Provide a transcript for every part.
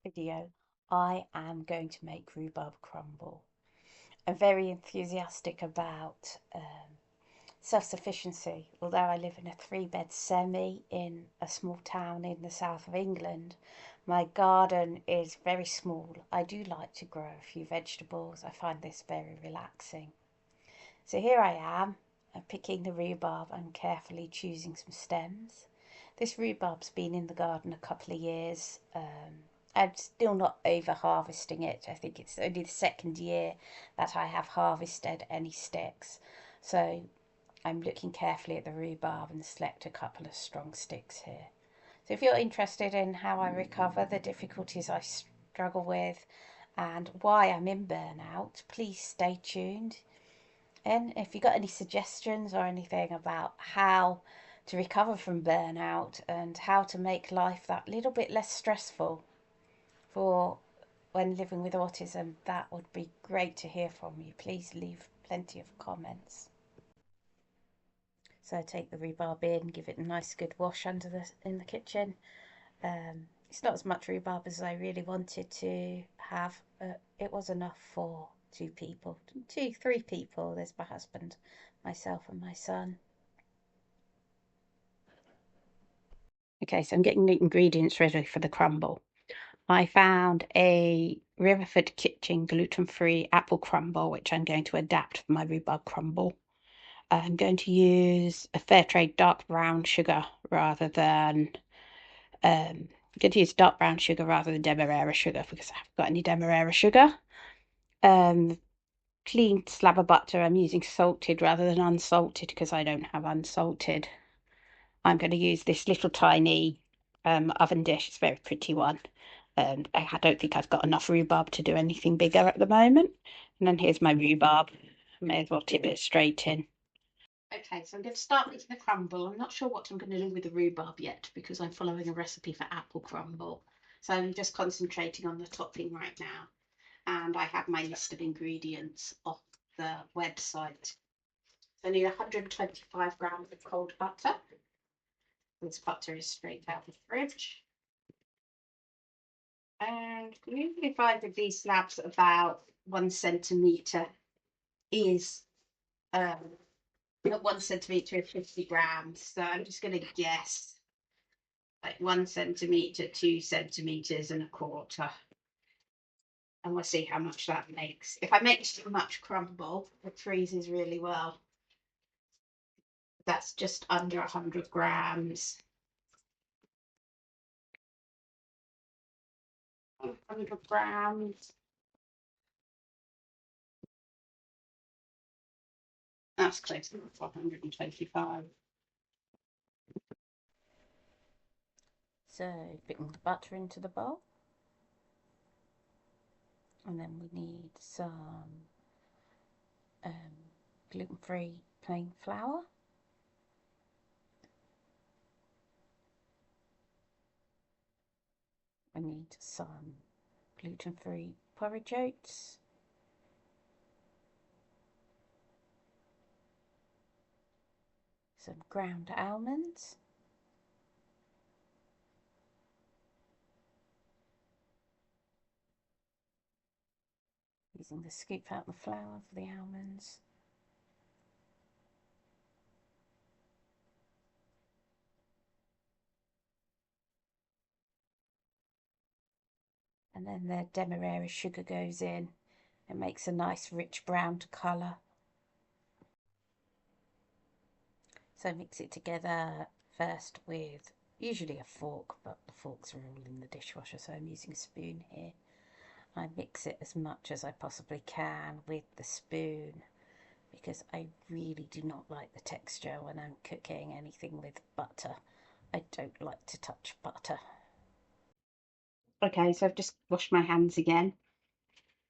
Video, I am going to make rhubarb crumble. I'm very enthusiastic about self-sufficiency. Although I live in a three-bed semi in a small town in the south of England, my garden is very small. I do like to grow a few vegetables. I find this very relaxing. So here I am, picking the rhubarb and carefully choosing some stems. This rhubarb's been in the garden a couple of years. I'm still not over harvesting it. I think it's only the second year that I have harvested any sticks. So I'm looking carefully at the rhubarb and select a couple of strong sticks here. So if you're interested in how I recover, the difficulties I struggle with, and why I'm in burnout, please stay tuned. And if you've got any suggestions or anything about how to recover from burnout and how to make life that little bit less stressful for when living with autism, that would be great to hear from you. Please leave plenty of comments. So I take the rhubarb in, give it a nice good wash in the kitchen. It's not as much rhubarb as I really wanted to have, but it was enough for three people. There's my husband, myself, and my son. Okay, so I'm getting the ingredients ready for the crumble. I found a Riverford Kitchen gluten-free apple crumble, which I'm going to adapt for my rhubarb crumble. I'm going to use a fair trade dark brown sugar rather than I'm going to use dark brown sugar rather than demerara sugar because I haven't got any demerara sugar. Clean slab of butter. I'm using salted rather than unsalted because I don't have unsalted. I'm going to use this little tiny oven dish. It's a very pretty one. And I don't think I've got enough rhubarb to do anything bigger at the moment. And then here's my rhubarb. I may as well tip it straight in. Okay, so I'm going to start making the crumble. I'm not sure what I'm going to do with the rhubarb yet because I'm following a recipe for apple crumble. So I'm just concentrating on the topping right now. And I have my list of ingredients off the website. So I need 125 grams of cold butter. This butter is straight out of the fridge. And you usually find with these slabs about 1 centimetre is 1 centimetre is 50 grams. So I'm just going to guess like 1 centimetre, 2 centimetres and a quarter. And we'll see how much that makes. If I make too much crumble, it freezes really well. That's just under 100 grams. 100 grams. That's close to 125. So putting the butter into the bowl. And then we need some gluten-free plain flour. I need some gluten-free porridge oats. Some ground almonds. Using the scoop out the flour for the almonds. And then the demerara sugar goes in. It makes a nice rich brown colour. So mix it together first with usually a fork, but the forks are all in the dishwasher, so I'm using a spoon here. I mix it as much as I possibly can with the spoon because I really do not like the texture when I'm cooking anything with butter. I don't like to touch butter. Okay, so I've just washed my hands again,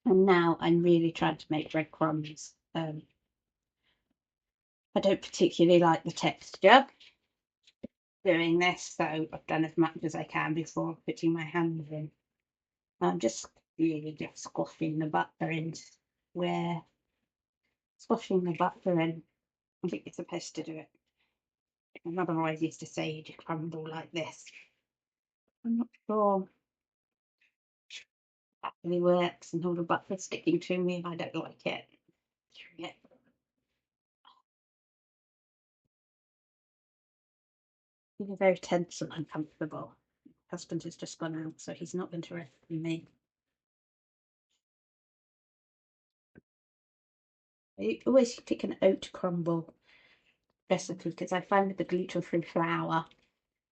and now I'm really trying to make breadcrumbs. I don't particularly like the texture doing this, so I've done as much as I can before putting my hands in. I'm just really just squashing the butter in where squashing the butter in. I think you're supposed to do it. My mother always used to say you just crumble like this. I'm not sure really works, and all the butter sticking to me if I don't like it. Yeah. I'm very tense and uncomfortable. Husband has just gone out, so he's not going to rescue me. I always pick an oat crumble recipe because I find with the gluten-free flour,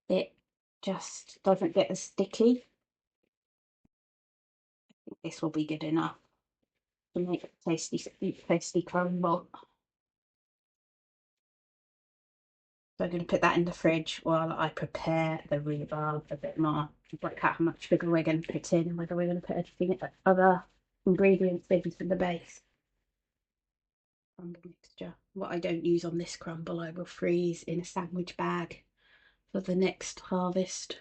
it just doesn't get as sticky. This will be good enough to make a tasty crumble. So I'm going to put that in the fridge while I prepare the rhubarb a bit more. Work out how much sugar we're going to put in and whether we're going to put anything other ingredients into the base. Crumble mixture. What I don't use on this crumble, I will freeze in a sandwich bag for the next harvest.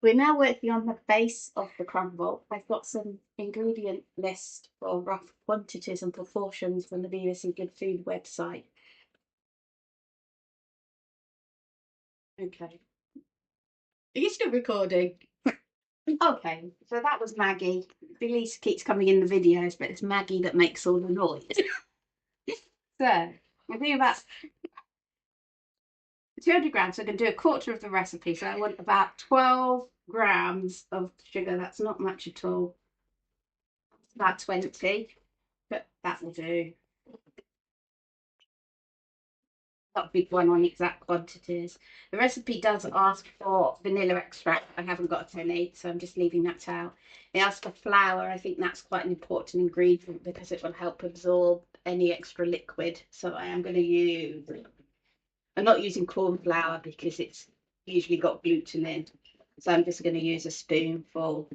We're now working on the base of the crumble. I've got some ingredient list for rough quantities and proportions from the BBC Good Food website. Okay. Are you still recording? Okay, so that was Maggie. Billy keeps coming in the videos, but it's Maggie that makes all the noise. So, I think about 200 grams. So I'm going to do a quarter of the recipe. So I want about 12 grams of sugar. That's not much at all. About 20, but that will do. Not a big one on exact quantities. The recipe does ask for vanilla extract. I haven't got a penny, so I'm just leaving that out. It asks for flour. I think that's quite an important ingredient because it will help absorb any extra liquid. So I am going to use, I'm not using corn flour because it's usually got gluten in. So I'm just going to use a spoonful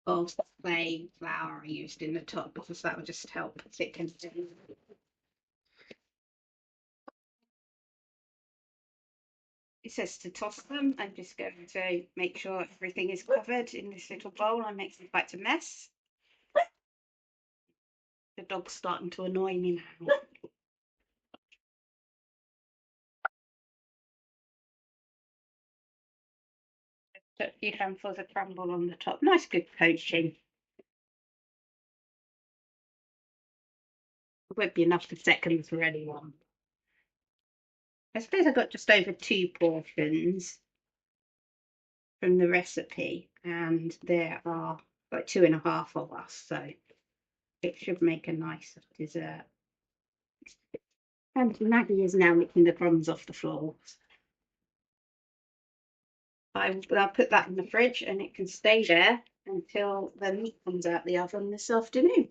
of plain flour I used in the top because that will just help thicken things. It says to toss them. I'm just going to make sure everything is covered in this little bowl. I'm making quite a mess. The dog's starting to annoy me now. Put a few handfuls of crumble on the top. Nice good poaching. It won't be enough for seconds for anyone. I suppose I got just over 2 portions from the recipe, and there are like 2.5 of us, so it should make a nice dessert. And Maggie is now licking the crumbs off the floor. I'll put that in the fridge and it can stay there until the meat comes out the oven this afternoon.